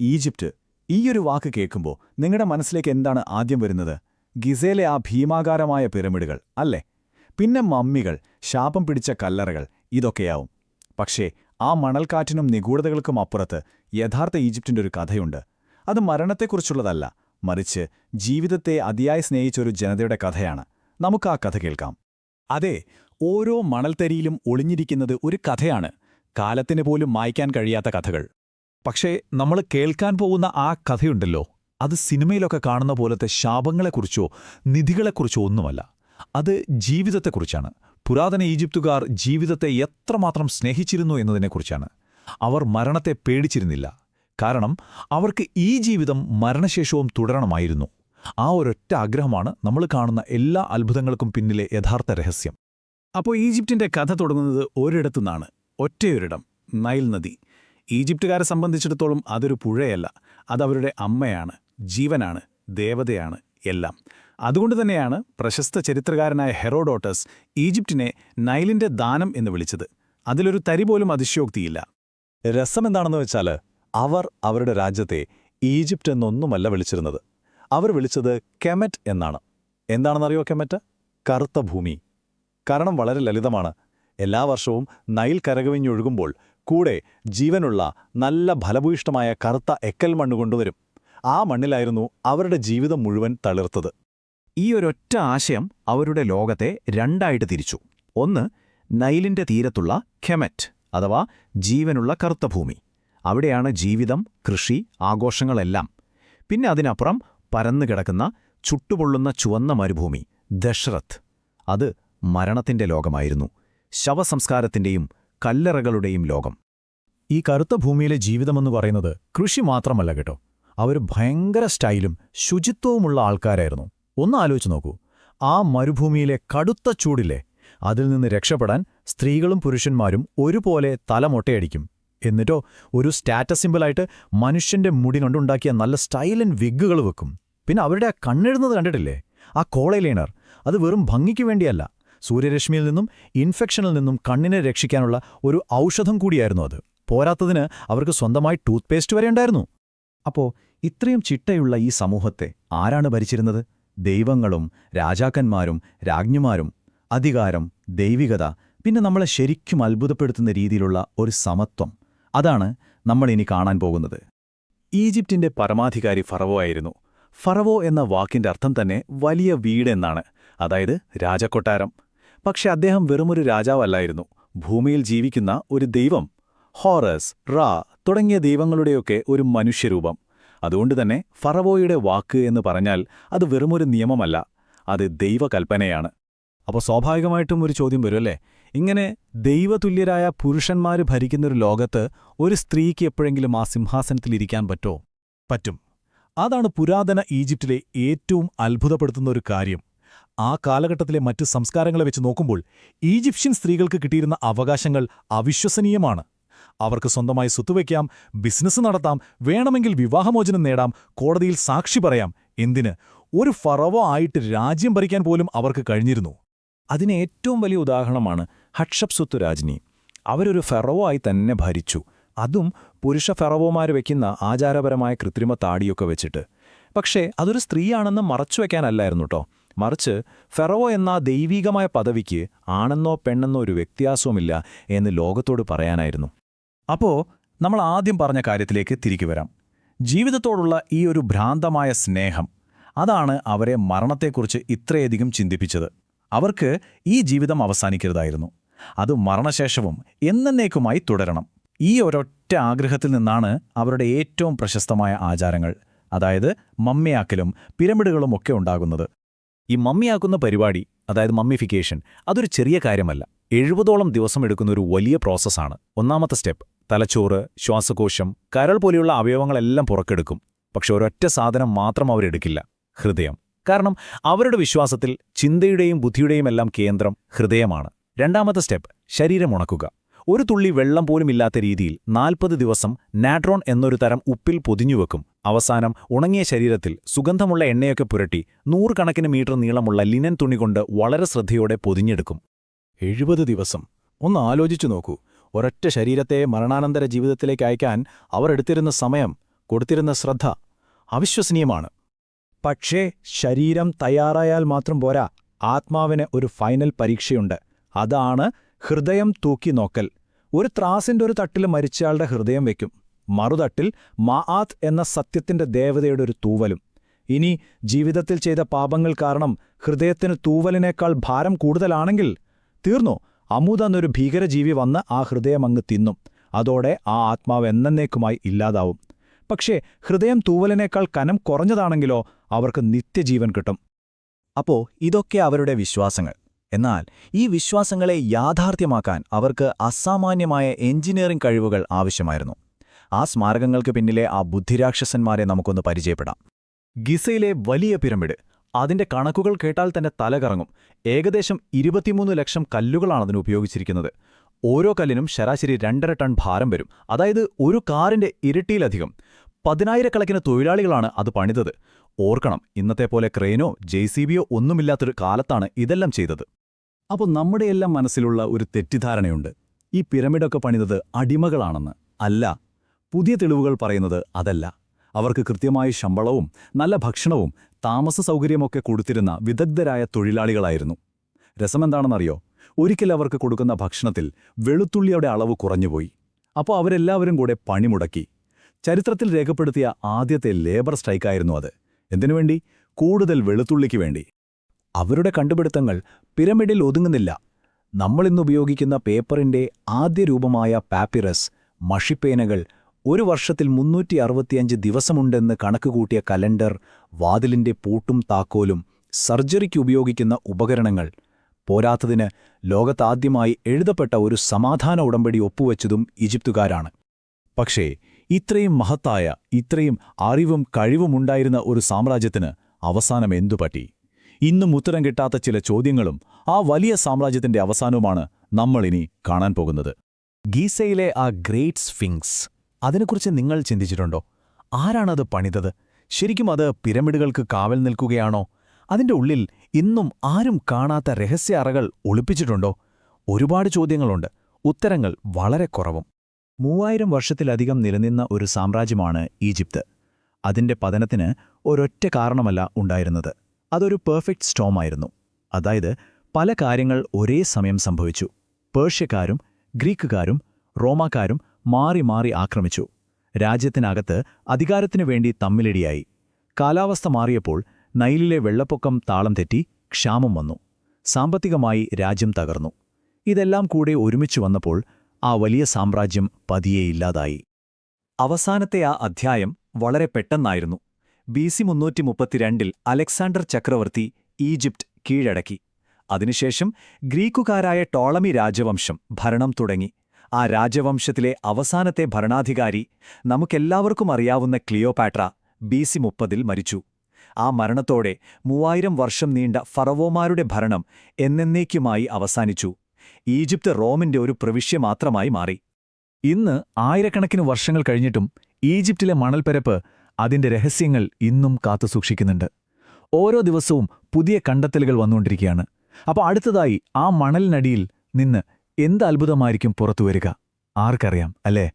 Egypt ഈയൊരു വാക്ക് കേൾക്കുമ്പോൾ നിങ്ങളുടെ മനസ്സിലേക്ക് എന്താണ് ആദ്യം വരുന്നത്? ഗിസയിലെ ആ ഭീമാകാരമായ പിരമിഡുകൾ അല്ലേ? പിന്നെ മമ്മികൾ, ശാപം പിടിച്ച കല്ലറകൾ, ഇതൊക്കെയാവും. പക്ഷേ ആ മണൽക്കാറ്റിനും നിഗൂഢതകൾക്കും അപ്പുറത്ത് യഥാർത്ഥ ഈജിപ്തിൻ്റെ ഒരു കഥയുണ്ട്. അത് മരണത്തെക്കുറിച്ചുള്ളതല്ല, മറിച്ച് ജീവിതത്തെ അതിയായി സ്നേഹിച്ചൊരു ജനതയുടെ കഥയാണ്. നമുക്ക് ആ കഥ കേൾക്കാം. അതെ, ഓരോ മണൽത്തരിയിലും ഒളിഞ്ഞിരിക്കുന്നത് ഒരു കഥയാണ്. കാലത്തിന് പോലും മായ്ക്കാൻ കഴിയാത്ത കഥകൾ. പക്ഷേ നമ്മൾ കേൾക്കാൻ പോകുന്ന ആ കഥയുണ്ടല്ലോ, അത് സിനിമയിലൊക്കെ കാണുന്ന പോലത്തെ ശാപങ്ങളെക്കുറിച്ചോ നിധികളെക്കുറിച്ചോ ഒന്നുമല്ല. അത് ജീവിതത്തെക്കുറിച്ചാണ്. പുരാതന ഈജിപ്തുകാർ ജീവിതത്തെ എത്രമാത്രം സ്നേഹിച്ചിരുന്നു എന്നതിനെക്കുറിച്ചാണ്. അവർ മരണത്തെ പേടിച്ചിരുന്നില്ല. കാരണം അവർക്ക് ഈ ജീവിതം മരണശേഷവും തുടരണമായിരുന്നു. ആ ഒരൊറ്റ ആഗ്രഹമാണ് നമ്മൾ കാണുന്ന എല്ലാ അത്ഭുതങ്ങൾക്കും പിന്നിലെ യഥാർത്ഥ രഹസ്യം. അപ്പോൾ ഈജിപ്തിൻ്റെ കഥ തുടങ്ങുന്നത് ഒരിടത്തുനിന്നാണ്. ഒറ്റയൊരിടം, നൈൽ നദി. ഈജിപ്തുകാരെ സംബന്ധിച്ചിടത്തോളം അതൊരു പുഴയല്ല, അതവരുടെ അമ്മയാണ്, ജീവനാണ്, ദേവതയാണ്, എല്ലാം. അതുകൊണ്ട് തന്നെയാണ് പ്രശസ്ത ചരിത്രകാരനായ ഹെറോഡോട്ടസ് ഈജിപ്തിനെ നൈലിന്റെ ദാനം എന്ന് വിളിച്ചത്. അതിലൊരു തരി പോലും അതിശയോക്തിയില്ല. രസമെന്താണെന്ന് വെച്ചാൽ, അവർ അവരുടെ രാജ്യത്തെ ഈജിപ്റ്റ് എന്നൊന്നുമല്ല വിളിച്ചിരുന്നത്. അവർ വിളിച്ചത് കെമറ്റ് എന്നാണ്. എന്താണെന്നറിയോ കെമറ്റ്? കറുത്ത ഭൂമി. കാരണം വളരെ ലളിതമാണ്. എല്ലാ വർഷവും നൈൽ കരകവിഞ്ഞൊഴുകുമ്പോൾ കൂടെ ജീവനുള്ള നല്ല ഫലഭൂയിഷ്ടമായ കറുത്ത എക്കൽ മണ്ണ് കൊണ്ടുവരും. ആ മണ്ണിലായിരുന്നു അവരുടെ ജീവിതം മുഴുവൻ തളിർത്തത്. ഈ ഒരൊറ്റ ആശയം അവരുടെ ലോകത്തെ രണ്ടായിട്ട് തിരിച്ചു. ഒന്ന്, നൈലിന്റെ തീരത്തുള്ള കെമറ്റ് അഥവാ ജീവനുള്ള കറുത്ത ഭൂമി. അവിടെയാണ് ജീവിതം, കൃഷി, ആഘോഷങ്ങളെല്ലാം. പിന്നെ അതിനപ്പുറം പരന്നുകിടക്കുന്ന ചുട്ടുപൊള്ളുന്ന ചുവന്ന മരുഭൂമി ദശ്രത്ത്. അത് മരണത്തിന്റെ ലോകമായിരുന്നു. ശവസംസ്കാരത്തിന്റെയും കല്ലറകളുടെയും ലോകം. ഈ കറുത്ത ഭൂമിയിലെ ജീവിതമെന്ന് പറയുന്നത് കൃഷി മാത്രമല്ല കേട്ടോ. അവർ ഭയങ്കര സ്റ്റൈലും ശുചിത്വവുമുള്ള ആൾക്കാരായിരുന്നു. ഒന്ന് ആലോചിച്ച് നോക്കൂ. ആ മരുഭൂമിയിലെ കടുത്ത ചൂടില്ലേ, അതിൽ നിന്ന് രക്ഷപ്പെടാൻ സ്ത്രീകളും പുരുഷന്മാരും ഒരുപോലെ തലമൊട്ടയടിക്കും. എന്നിട്ടോ ഒരു സ്റ്റാറ്റസ് സിമ്പിളായിട്ട് മനുഷ്യന്റെ മുടി കൊണ്ടുണ്ടാക്കിയ നല്ല സ്റ്റൈലൻ വിഗ്ഗുകൾ വെക്കും. പിന്നെ അവരുടെ ആ കണ്ണെഴുന്നത് കണ്ടിട്ടില്ലേ? ആ കോളൈലൈനർ, അത് വെറും ഭംഗിക്ക് വേണ്ടിയല്ല, സൂര്യരശ്മിയിൽ നിന്നും ഇൻഫെക്ഷനിൽ നിന്നും കണ്ണിനെ രക്ഷിക്കാനുള്ള ഒരു ഔഷധം കൂടിയായിരുന്നു അത്. പോരാത്തതിന് അവർക്ക് സ്വന്തമായി ടൂത്ത് പേസ്റ്റ് വരെ ഉണ്ടായിരുന്നു. അപ്പോൾ ഇത്രയും ചിട്ടയുള്ള ഈ സമൂഹത്തെ ആരാണ് ഭരിച്ചിരുന്നത്? ദൈവങ്ങളും രാജാക്കന്മാരും രാജ്ഞിമാരും. അധികാരം, ദൈവികത, പിന്നെ നമ്മളെ ശരിക്കും അത്ഭുതപ്പെടുത്തുന്ന രീതിയിലുള്ള ഒരു സമത്വം. അതാണ് നമ്മളിനി കാണാൻ പോകുന്നത്. ഈജിപ്തിന്റെ പരമാധികാരി ഫറവോ ആയിരുന്നു. ഫറവോ എന്ന വാക്കിന്റെ അർത്ഥം തന്നെ വലിയ വീട് എന്നാണ്, അതായത് രാജകൊട്ടാരം. പക്ഷെ അദ്ദേഹം വെറുമൊരു രാജാവല്ലായിരുന്നു, ഭൂമിയിൽ ജീവിക്കുന്ന ഒരു ദൈവം. ഹോറസ്, റാ തുടങ്ങിയ ദൈവങ്ങളുടെയൊക്കെ ഒരു മനുഷ്യരൂപം. അതുകൊണ്ടുതന്നെ ഫറവോയുടെ വാക്ക് എന്ന് പറഞ്ഞാൽ അത് വെറുമൊരു നിയമമല്ല, അത് ദൈവകൽപ്പനയാണ്. അപ്പോൾ സ്വാഭാവികമായിട്ടും ഒരു ചോദ്യം വരുമല്ലേ, ഇങ്ങനെ ദൈവതുല്യരായ പുരുഷന്മാർ ഭരിക്കുന്നൊരു ലോകത്ത് ഒരു സ്ത്രീക്ക് എപ്പോഴെങ്കിലും ആ സിംഹാസനത്തിലിരിക്കാൻ പറ്റോ? പറ്റും. അതാണ് പുരാതന ഈജിപ്തിലെ ഏറ്റവും അത്ഭുതപ്പെടുത്തുന്ന ഒരു കാര്യം. ആ കാലഘട്ടത്തിലെ മറ്റ് സംസ്കാരങ്ങളെ വെച്ച് നോക്കുമ്പോൾ ഈജിപ്ഷ്യൻ സ്ത്രീകൾക്ക് കിട്ടിയിരുന്ന അവകാശങ്ങൾ അവിശ്വസനീയമാണ്. അവർക്ക് സ്വന്തമായി സ്വത്തുവയ്ക്കാം, ബിസിനസ് നടത്താം, വേണമെങ്കിൽ വിവാഹമോചനം നേടാം, കോടതിയിൽ സാക്ഷി പറയാം. എന്തിന്, ഒരു ഫറവോ ആയിട്ട് രാജ്യം ഭരിക്കാൻ പോലും അവർക്ക് കഴിഞ്ഞിരുന്നു. അതിന് ഏറ്റവും വലിയ ഉദാഹരണമാണ് ഹട്ഷപ്സുത്ത് രാജ്ഞി. അവരൊരു ഫെറവോ ആയി തന്നെ ഭരിച്ചു, അതും പുരുഷ ഫെറവോമാർ വയ്ക്കുന്ന ആചാരപരമായ കൃത്രിമ താടിയൊക്കെ വെച്ചിട്ട്. പക്ഷേ അതൊരു സ്ത്രീയാണെന്ന് മറച്ചുവെക്കാനല്ലായിരുന്നു കേട്ടോ, മറിച്ച് ഫെറവോ എന്ന ദൈവീകമായ പദവിക്ക് ആണെന്നോ പെണ്ണെന്നോ ഒരു വ്യത്യാസവുമില്ല എന്ന് ലോകത്തോട് പറയാനായിരുന്നു. അപ്പോൾ നമ്മൾ ആദ്യം പറഞ്ഞ കാര്യത്തിലേക്ക് തിരികെ വരാം. ജീവിതത്തോടുള്ള ഈ ഒരു ഭ്രാന്തമായ സ്നേഹം, അതാണ് അവരെ മരണത്തെക്കുറിച്ച് ഇത്രയധികം ചിന്തിപ്പിച്ചത്. അവർക്ക് ഈ ജീവിതം അവസാനിക്കരുതായിരുന്നു, അത് മരണശേഷവും എന്നേക്കുമായി തുടരണം. ഈ ഒരൊറ്റ ആഗ്രഹത്തിൽ നിന്നാണ് അവരുടെ ഏറ്റവും പ്രശസ്തമായ ആചാരങ്ങൾ, അതായത് മമ്മിയാക്കലും പിരമിഡുകളും ഒക്കെ ഉണ്ടാകുന്നത്. ഈ മമ്മിയാക്കുന്ന പരിപാടി, അതായത് മമ്മിഫിക്കേഷൻ, അതൊരു ചെറിയ കാര്യമല്ല. 70ഓളം ദിവസം എടുക്കുന്ന ഒരു വലിയ പ്രോസസ്സാണ്. ഒന്നാമത്തെ സ്റ്റെപ്പ്, തലച്ചോറ്, ശ്വാസകോശം, കരൾ പോലെയുള്ള അവയവങ്ങളെല്ലാം പുറക്കെടുക്കും. പക്ഷെ ഒരൊറ്റ സാധനം മാത്രം അവരെടുക്കില്ല, ഹൃദയം. കാരണം അവരുടെ വിശ്വാസത്തിൽ ചിന്തയുടെയും ബുദ്ധിയുടെയും എല്ലാം കേന്ദ്രം ഹൃദയമാണ്. രണ്ടാമത്തെ സ്റ്റെപ്പ്, ശരീരം ഉണക്കുക. ഒരു തുള്ളി വെള്ളം പോലുമില്ലാത്ത രീതിയിൽ 40 ദിവസം നാട്രോൺ എന്നൊരു തരം ഉപ്പിൽ പൊതിഞ്ഞുവെക്കും. അവസാനം ഉണങ്ങിയ ശരീരത്തിൽ സുഗന്ധമുള്ള എണ്ണയൊക്കെ പുരട്ടി 100 കണക്കിന് മീറ്റർ നീളമുള്ള ലിനൻ തുണി കൊണ്ട് വളരെ ശ്രദ്ധയോടെ പൊതിഞ്ഞെടുക്കും. 70 ദിവസം. ഒന്ന് ആലോചിച്ചു നോക്കൂ. ഒരൊറ്റ ശരീരത്തെ മരണാനന്തര ജീവിതത്തിലേക്ക് അയക്കാൻ അവർ എടുത്തിരുന്ന സമയം കൊടുത്തിരുന്ന ശ്രദ്ധ അവിശ്വസനീയമാണ്. പക്ഷേ ശരീരം തയ്യാറായാൽ മാത്രം പോരാ, ആത്മാവിന് ഒരു ഫൈനൽ പരീക്ഷയുണ്ട്. അതാണ് ഹൃദയം തൂക്കി നോക്കൽ. ഒരു ത്രാസിന്റെ ഒരു തട്ടിൽ മരിച്ചയാളുടെ ഹൃദയം വയ്ക്കും, മറുതട്ടിൽ മാആത്ത് എന്ന സത്യത്തിന്റെ ദേവതയുടെ ഒരു തൂവലും. ഇനി ജീവിതത്തിൽ ചെയ്ത പാപങ്ങൾ കാരണം ഹൃദയത്തിന് തൂവലിനേക്കാൾ ഭാരം കൂടുതലാണെങ്കിൽ തീർന്നു, അമൂദ് എന്നൊരു ഭീകരജീവി വന്ന് ആ ഹൃദയം അങ്ങ് തിന്നും. അതോടെ ആ ആത്മാവ് എന്നേക്കുമായി ഇല്ലാതാവും. പക്ഷേ ഹൃദയം തൂവലിനേക്കാൾ കനം കുറഞ്ഞതാണെങ്കിലോ അവർക്ക് നിത്യജീവൻ കിട്ടും. അപ്പോ ഇതൊക്കെ അവരുടെ വിശ്വാസങ്ങൾ. എന്നാൽ ഈ വിശ്വാസങ്ങളെ യാഥാർത്ഥ്യമാക്കാൻ അവർക്ക് അസാമാന്യമായ എഞ്ചിനീയറിംഗ് കഴിവുകൾ ആവശ്യമായിരുന്നു. ആ സ്മാരകങ്ങൾക്ക് പിന്നിലെ ആ ബുദ്ധിരാക്ഷസന്മാരെ നമുക്കൊന്ന് പരിചയപ്പെടാം. ഗിസയിലെ വലിയ പിരമിഡ്, അതിന്റെ കണക്കുകൾ കേട്ടാൽ തന്നെ തലകറങ്ങും. ഏകദേശം 23 ലക്ഷം കല്ലുകളാണതിന് ഉപയോഗിച്ചിരിക്കുന്നത്. ഓരോ കല്ലിനും ശരാശരി 2.5 ടൺ ഭാരം വരും. അതായത് ഒരു കാറിന്റെ ഇരട്ടിയിലധികം. 10,000-കണക്കിന് തൊഴിലാളികളാണ് അത് പണിതത്. ഓർക്കണം, ഇന്നത്തെ പോലെ ക്രെയിനോ JCBയോ ഒന്നുമില്ലാത്തൊരു കാലത്താണ് ഇതെല്ലാം ചെയ്തത്. അപ്പോൾ നമ്മുടെയെല്ലാം മനസ്സിലുള്ള ഒരു തെറ്റിദ്ധാരണയുണ്ട്, ഈ പിരമിഡൊക്കെ പണിതത് അടിമകളാണെന്ന്. അല്ല, പുതിയ തെളിവുകൾ പറയുന്നത് അതല്ല. അവർക്ക് കൃത്യമായ ശമ്പളവും നല്ല ഭക്ഷണവും താമസ സൗകര്യമൊക്കെ കൊടുത്തിരുന്ന വിദഗ്ധരായ തൊഴിലാളികളായിരുന്നു. രസമെന്താണെന്നറിയോ? ഒരിക്കൽ അവർക്ക് കൊടുക്കുന്ന ഭക്ഷണത്തിൽ വെളുത്തുള്ളിയുടെ അളവ് കുറഞ്ഞുപോയി. അപ്പോൾ അവരെല്ലാവരും കൂടെ പണിമുടക്കി. ചരിത്രത്തിൽ രേഖപ്പെടുത്തിയ ആദ്യത്തെ ലേബർ സ്ട്രൈക്കായിരുന്നു അത്. എന്തിനുവേണ്ടി? കൂടുതൽ വെളുത്തുള്ളിക്ക് വേണ്ടി. അവരുടെ കണ്ടുപിടുത്തങ്ങൾ പിരമിഡിൽ ഒതുങ്ങുന്നില്ല. നമ്മളിന്നുപയോഗിക്കുന്ന പേപ്പറിന്റെ ആദ്യ രൂപമായ പാപ്പിറസ്, മഷിപ്പേനകൾ, ഒരു വർഷത്തിൽ 365 ദിവസമുണ്ടെന്ന് കണക്കുകൂട്ടിയ കലണ്ടർ, വാതിലിന്റെ പൂട്ടും താക്കോലും, സർജറിക്ക് ഉപയോഗിക്കുന്ന ഉപകരണങ്ങൾ, പോരാത്തതിന് ലോകത്താദ്യമായി എഴുതപ്പെട്ട ഒരു സമാധാന ഉടമ്പടി ഒപ്പുവെച്ചതും ഈജിപ്തുകാരാണ്. പക്ഷേ ഇത്രയും മഹത്തായ, ഇത്രയും അറിവും കഴിവുമുണ്ടായിരുന്ന ഒരു സാമ്രാജ്യത്തിന് അവസാനം എന്തുപറ്റി? ഇന്നും ഉത്തരം കിട്ടാത്ത ചില ചോദ്യങ്ങളും ആ വലിയ സാമ്രാജ്യത്തിന്റെ അവസാനവുമാണ് നമ്മളിനി കാണാൻ പോകുന്നത്. ഗീസയിലെ ആ ഗ്രേറ്റ് സ്ഫിങ്സ്, അതിനെക്കുറിച്ച് നിങ്ങൾ ചിന്തിച്ചിട്ടുണ്ടോ? ആരാണത് പണിതത്? ശരിക്കും അത് പിരമിഡുകൾക്ക് കാവൽ നിൽക്കുകയാണോ? അതിന്റെ ഉള്ളിൽ ഇന്നും ആരും കാണാത്ത രഹസ്യ അറകൾ ഒളിപ്പിച്ചിട്ടുണ്ടോ? ഒരുപാട് ചോദ്യങ്ങളുണ്ട്, ഉത്തരങ്ങൾ വളരെ കുറവും. 3000 വർഷത്തിലധികം നിലനിന്ന ഒരു സാമ്രാജ്യമാണ് ഈജിപ്ത്. അതിന്റെ പതനത്തിന് ഒരൊറ്റ കാരണമല്ല ഉണ്ടായിരുന്നത്. അതൊരു പെർഫെക്റ്റ് സ്റ്റോമായിരുന്നു. അതായത് പല കാര്യങ്ങൾ ഒരേ സമയം സംഭവിച്ചു. പേർഷ്യക്കാരും ഗ്രീക്കുകാരും റോമാക്കാരും മാറി മാറി ആക്രമിച്ചു. രാജ്യത്തിനകത്ത് അധികാരത്തിനു വേണ്ടി തമ്മിലടിയായി. കാലാവസ്ഥ മാറിയപ്പോൾ നൈലിലെ വെള്ളപ്പൊക്കം താളം തെറ്റി, ക്ഷാമം വന്നു. സാമ്പത്തികമായി രാജ്യം തകർന്നു. ഇതെല്ലാം കൂടെ ഒരുമിച്ചു വന്നപ്പോൾ ആ വലിയ സാമ്രാജ്യം പതിയെ ഇല്ലാതായി. അവസാനത്തെ ആ അധ്യായം വളരെ പെട്ടെന്നായിരുന്നു. BC 332 അലക്സാണ്ടർ ചക്രവർത്തി ഈജിപ്റ്റ് കീഴടക്കി. അതിനുശേഷം ഗ്രീക്കുകാരായ ടോളമി രാജവംശം ഭരണം തുടങ്ങി. ആ രാജവംശത്തിലെ അവസാനത്തെ ഭരണാധികാരി, നമുക്കെല്ലാവർക്കും അറിയാവുന്ന ക്ലിയോപാട്ര, BC 30 മരിച്ചു. ആ മരണത്തോടെ 3000 വർഷം നീണ്ട ഫറവോമാരുടെ ഭരണം എന്നേക്കുമായി അവസാനിച്ചു. ഈജിപ്ത് റോമിന്റെ ഒരു പ്രവിശ്യ മാത്രമായി മാറി. ഇന്ന് ആയിരക്കണക്കിന് വർഷങ്ങൾ കഴിഞ്ഞിട്ടും ഈജിപ്തിലെ മണൽപ്പരപ്പ് അതിന്റെ രഹസ്യങ്ങൾ ഇന്നും കാത്തുസൂക്ഷിക്കുന്നുണ്ട്. ഓരോ ദിവസവും പുതിയ കണ്ടെത്തലുകൾ വന്നുകൊണ്ടിരിക്കുകയാണ്. അപ്പോൾ അടുത്തതായി ആ മണലിനടിയിൽ നിന്ന് എന്ത് അത്ഭുതമായിരിക്കും പുറത്തുവരിക? ആർക്കറിയാം, അല്ലേ?